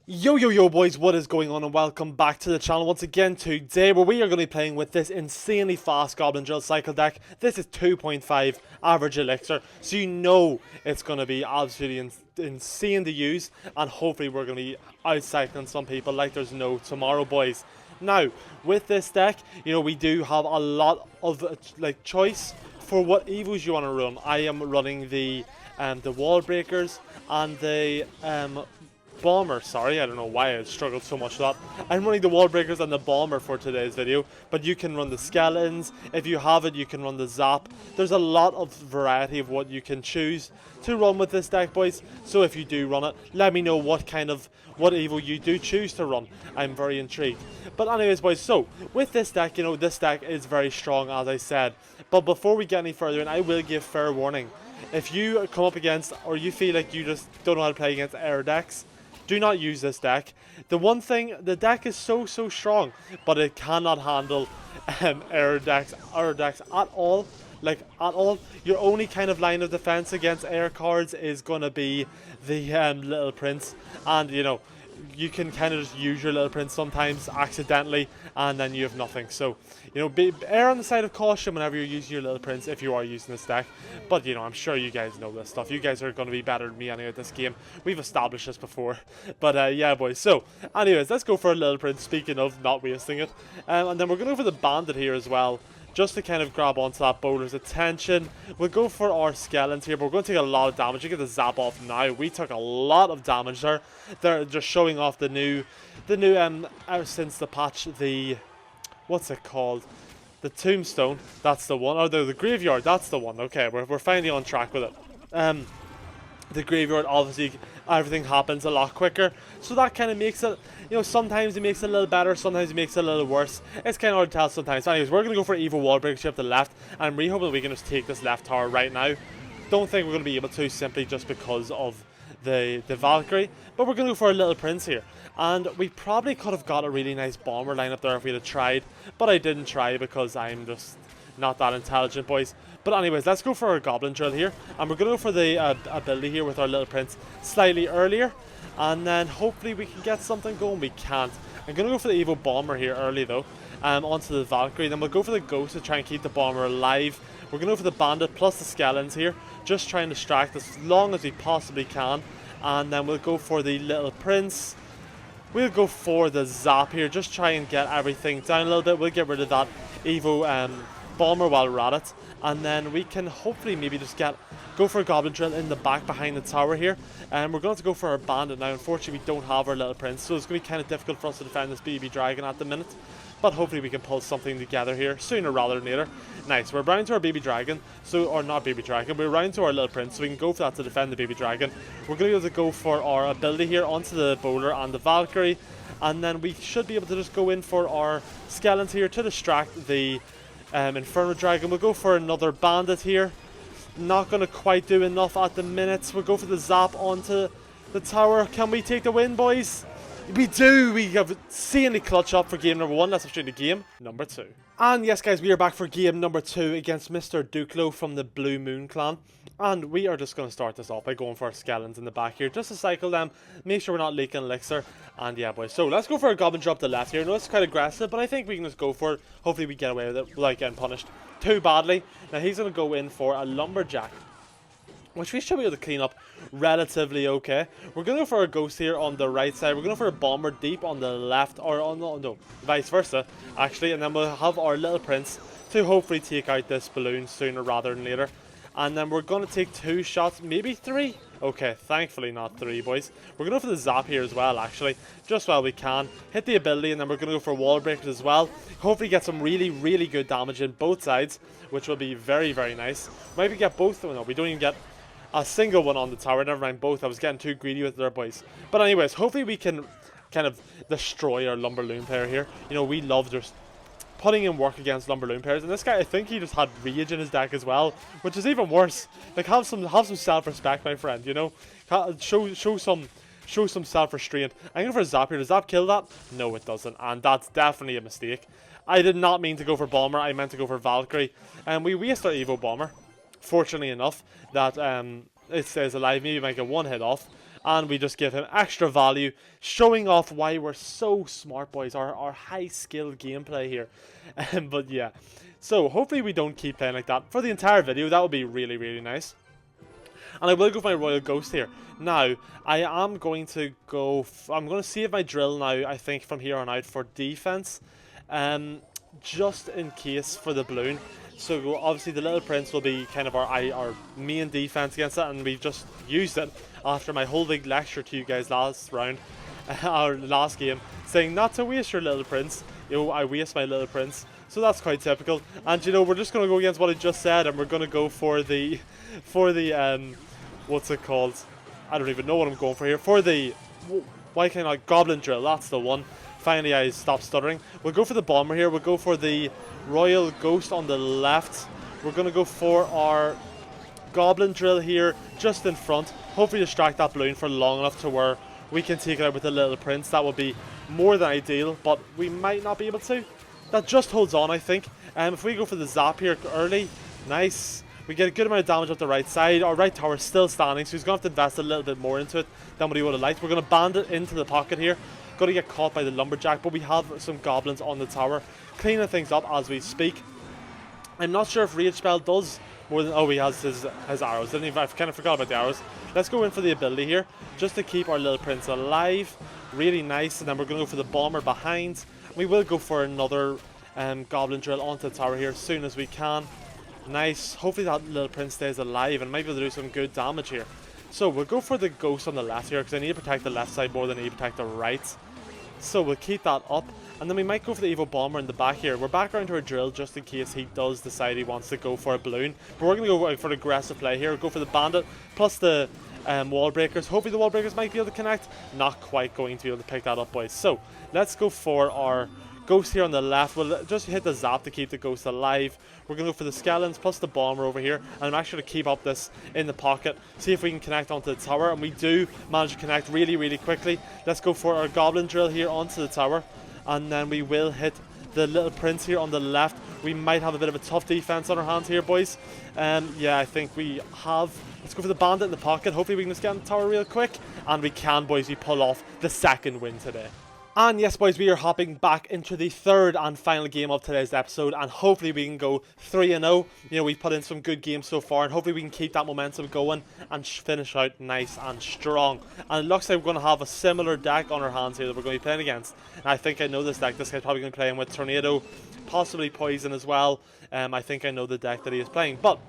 Yo boys, what is going on and welcome back to the channel once again today where we are going to be playing with this insanely fast Goblin Drill Cycle deck. This is 2.5 average Elixir, so you know it's going to be absolutely insane to use, and hopefully we're going to be outcycling some people like there's no tomorrow, boys. Now, with this deck, we do have a lot of choice for what evils you want to run. I am running the wall breakers and the bomber, sorry, I don't know why I struggled so much with that. I'm running the wall breakers and the bomber for today's video, but you can run the skeletons. If you have it, you can run the zap. There's a lot of variety of what you can choose to run with this deck, boys. So if you do run it, let me know what evil you do choose to run. I'm very intrigued. But anyways, boys, so with this deck, this deck is very strong, as I said. But before we get any further in, I will give fair warning. If you come up against, or you feel like you just don't know how to play against air decks, do not use this deck. The one thing, the deck is so strong, but it cannot handle air decks at all. Like, at all. Your only kind of line of defense against air cards is going to be the Little Prince. And, you can kind of just use your Little Prince sometimes accidentally, and then you have nothing. So, err on the side of caution whenever you're using your Little Prince if you are using this deck. But, I'm sure you guys know this stuff. You guys are going to be better than me anyway at this game. We've established this before. But, yeah, boys. So, anyways, let's go for a Little Prince, speaking of not wasting it. And then we're going to go for the Bandit here as well, just to kind of grab onto that bowler's attention. We'll go for our skeletons here, but we're going to take a lot of damage. You get the zap off now. We took a lot of damage there. They're just showing off the new since the patch, what's it called? The tombstone, that's the one. Or the graveyard, that's the one. Okay, we're finally on track with it. The graveyard, obviously everything happens a lot quicker, so that kind of makes it, sometimes it makes it a little better, sometimes it makes it a little worse. It's kind of hard to tell sometimes. Anyways, we're going to go for evil wall breakers up the left, and I'm really hoping that we can just take this left tower right now. Don't think we're going to be able to simply just because of the Valkyrie, but we're going to go for a Little Prince here. And we probably could have got a really nice bomber line up there if we had tried, but I didn't try because I'm just not that intelligent, boys. But anyways, let's go for our Goblin Drill here, and we're going to go for the ability here with our Little Prince slightly earlier, and then hopefully we can get something going. We can't. I'm going to go for the evil bomber here early though, onto the Valkyrie. Then we'll go for the ghost to try and keep the bomber alive. We're going to go for the bandit plus the skeletons here, just trying to distract as long as we possibly can. And then we'll go for the Little Prince. We'll go for the zap here, just try and get everything down a little bit. We'll get rid of that evil bomber while we're at it, and then we can hopefully maybe just go for a Goblin Drill in the back behind the tower here. And we're going to go for our bandit now. Unfortunately, we don't have our Little Prince, so it's going to be kind of difficult for us to defend this BB dragon at the minute, but hopefully we can pull something together here sooner rather than later. Nice, we're round to our baby dragon, or not baby dragon, we're round to our Little Prince, so we can go for that to defend the baby dragon. We're going to be able to go for our ability here onto the bowler and the Valkyrie, and then we should be able to just go in for our skeletons here to distract the Inferno Dragon. We'll go for another bandit here. Not going to quite do enough at the minute. We'll go for the zap onto the tower. Can we take the win, boys? We do. We have insanely clutch up for game number 1. Let's straight to game number 2. And yes, guys, we are back for game number 2 against Mr. Duclo from the Blue Moon clan. And we are just going to start this off by going for our skeletons in the back here, just to cycle them, make sure we're not leaking elixir. And yeah, boys, so let's go for a Goblin Drop to the left here. I know it's quite aggressive, but I think we can just go for it. Hopefully we get away with it without getting punished too badly. Now he's going to go in for a Lumberjack, which we should be able to clean up relatively okay. We're going to go for a ghost here on the right side. We're going to go for a bomber deep on the left, or no, vice versa, actually. And then we'll have our Little Prince to hopefully take out this balloon sooner rather than later. And then we're going to take 2 shots, maybe 3. Okay, thankfully not 3, boys. We're going to go for the zap here as well, actually, just while we can. Hit the ability, and then we're going to go for wall breakers as well. Hopefully get some really good damage in both sides, which will be very nice. Maybe get both. Oh, no, we don't even get a single one on the tower. Never mind both. I was getting too greedy with their boys. But anyways, hopefully we can kind of destroy our Lumberloon player here. We love just putting in work against Lumberloon players, and this guy, I think he just had rage in his deck as well, which is even worse. Like, have some self-respect, my friend. Show some self-restraint. I'm going for a zap here. Does that kill that? No, it doesn't, and that's definitely a mistake. I did not mean to go for bomber. I meant to go for Valkyrie, and we waste our Evo bomber. Fortunately enough, that it stays alive. Maybe we might get one hit off, and we just give him extra value, showing off why we're so smart, boys. Our high skill gameplay here. But yeah, so hopefully we don't keep playing like that for the entire video. That would be really, really nice. And I will go for my Royal Ghost here. Now, I am going to go... I'm going to save my drill now, I think, from here on out for defense. Just in case for the balloon. So, obviously, the Little Prince will be kind of our main defense against it. And we've just used it after my whole big lecture to you guys last round. Our last game. Saying not to waste your Little Prince. You know, I waste my Little Prince. So that's quite typical. And, you know, we're just going to go against what I just said. And we're going to go for the... what's it called? I don't even know what I'm going for here. For the... Why can't I... Goblin Drill. That's the one. Finally, I stopped stuttering. We'll go for the Bomber here. We'll go for the Royal Ghost on the left. We're going to go for our Goblin Drill here, just in front. Hopefully distract that balloon for long enough to where we can take it out with the Little Prince. That would be more than ideal, but we might not be able to. That just holds on, I think. If we go for the Zap here early, nice. We get a good amount of damage up the right side. Our right tower is still standing, so he's going to have to invest a little bit more into it than what he would have liked. We're going to bandit into the pocket here. Going to get caught by the Lumberjack, but we have some Goblins on the tower, cleaning things up as we speak. I'm not sure if Rage Spell does more than... Oh, he has his arrows. I kind of forgot about the arrows. Let's go in for the ability here, just to keep our Little Prince alive. Really nice. And then we're going to go for the Bomber behind. We will go for another Goblin Drill onto the tower here as soon as we can. Nice. Hopefully that Little Prince stays alive and might be able to do some good damage here. So we'll go for the Ghost on the left here, because I need to protect the left side more than I need to protect the right. So we'll keep that up. And then we might go for the Evo Bomber in the back here. We're back around to our drill just in case he does decide he wants to go for a balloon. But we're going to go for aggressive play here. Go for the Bandit plus the Wall Breakers. Hopefully the Wall Breakers might be able to connect. Not quite going to be able to pick that up, boys. So let's go for our Ghost here on the left. We'll just hit the Zap to keep the Ghost alive. We're going to go for the Skeletons plus the Bomber over here. And I'm actually going to keep up this in the pocket. See if we can connect onto the tower. And we do manage to connect really, really quickly. Let's go for our Goblin Drill here onto the tower. And then we will hit the Little Prince here on the left. We might have a bit of a tough defense on our hands here, boys. Yeah, I think we have. Let's go for the Bandit in the pocket. Hopefully we can just get on the tower real quick. And we can, boys. We pull off the second win today. And yes, boys, we are hopping back into the third and final game of today's episode, and hopefully we can go 3-0. You know, we've put in some good games so far, and hopefully we can keep that momentum going and finish out nice and strong. And it looks like we're going to have a similar deck on our hands here that we're going to be playing against. And I think I know this deck. This guy's probably going to be playing with Tornado, possibly Poison as well. I think I know the deck that he is playing, but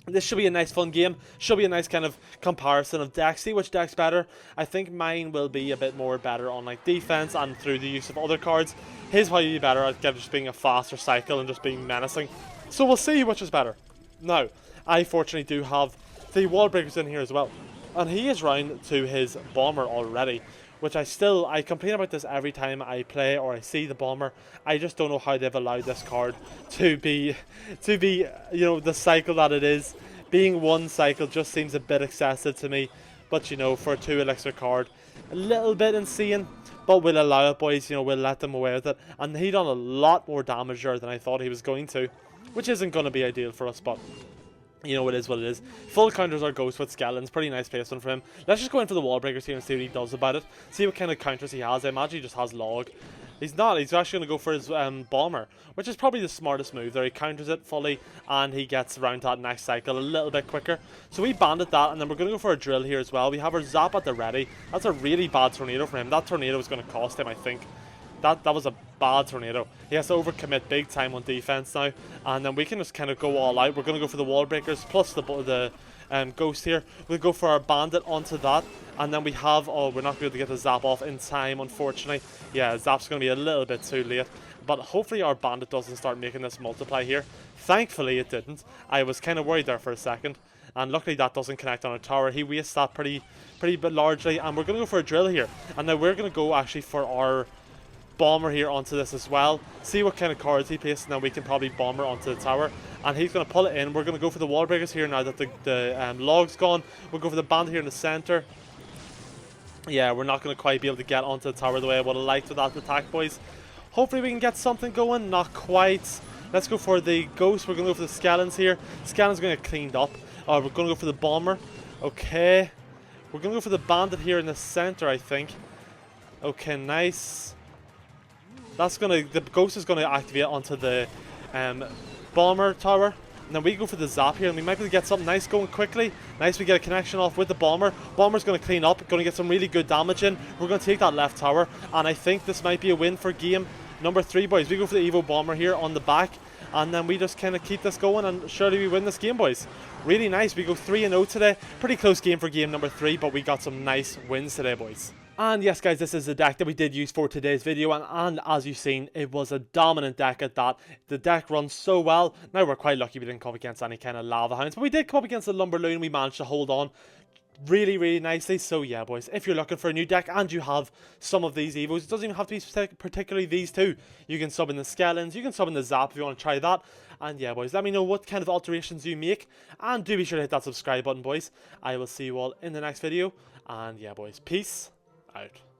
this should be a nice fun game. Should be a nice kind of comparison of decks. See which deck's better. I think mine will be a bit more better on like defense and through the use of other cards. His probably be better at just being a faster cycle and just being menacing. So we'll see which is better. Now, I fortunately do have the Wall Breakers in here as well. And he is round to his Bomber already. Which I complain about this every time I play or I see the Bomber. I just don't know how they've allowed this card to be, you know, the cycle that it is. Being one cycle just seems a bit excessive to me. But, you know, for a 2 Elixir card, a little bit insane. But we'll allow it, boys. You know, we'll let them away with it. And he done a lot more damage there than I thought he was going to. Which isn't going to be ideal for us, but... you know, it is what it is. Full counters are Ghost with Skeletons. Pretty nice placement for him. Let's just go in for the Wall Breakers here and see what he does about it. See what kind of counters he has. I imagine he just has Log. He's not. He's actually going to go for his Bomber, which is probably the smartest move there. He counters it fully, and he gets around that next cycle a little bit quicker. So we bandit that, and then we're going to go for a Drill here as well. We have our Zap at the ready. That's a really bad Tornado for him. That Tornado is going to cost him, I think. That was a bad Tornado. He has to overcommit big time on defense now. And then we can just kind of go all out. We're going to go for the Wall Breakers plus the Ghost here. We'll go for our Bandit onto that. And then we have... oh, we're not going to get the Zap off in time, unfortunately. Yeah, Zap's going to be a little bit too late. But hopefully our Bandit doesn't start making this multiply here. Thankfully it didn't. I was kind of worried there for a second. And luckily that doesn't connect on our tower. He wastes that pretty largely. And we're going to go for a Drill here. And now we're going to go actually for our Bomber here onto this as well. See what kind of cards he plays, and then we can probably Bomber onto the tower. And he's going to pull it in. We're going to go for the Wall Breakers here now that the Log's gone. We'll go for the Bandit here in the center. Yeah, we're not going to quite be able to get onto the tower the way I would have liked with that attack, boys. Hopefully we can get something going. Not quite. Let's go for the Ghost. We're going to go for the Skeletons here. Skeletons going to get cleaned up. We're going to go for the Bomber. Okay. We're going to go for the bandit here in the center, I think. Okay, nice. That's going to... The ghost is going to activate onto the bomber tower. And then we go for the zap here, and we might be able to get something nice going quickly. Nice, we get a connection off with the bomber. Bomber's going to clean up, going to get some really good damage in. We're going to take that left tower, and I think this might be a win for game number 3, boys. We go for the Evo bomber here on the back, and then we just kind of keep this going, and surely we win this game, boys. Really nice. We go 3-0 today. Pretty close game for game number 3, but we got some nice wins today, boys. And yes, guys, this is the deck that we did use for today's video, and as you've seen, it was a dominant deck at that. The deck runs so well. Now, we're quite lucky we didn't come up against any kind of lava hounds, but we did come up against the Lumberloon. We managed to hold on really, really nicely. So yeah, boys, if you're looking for a new deck and you have some of these Evos, it doesn't even have to be particularly these two. You can sub in the Skeletons, you can sub in the Zap if you want to try that. And yeah, boys, let me know what kind of alterations you make, and do be sure to hit that subscribe button, boys. I will see you all in the next video, and yeah, boys, peace out.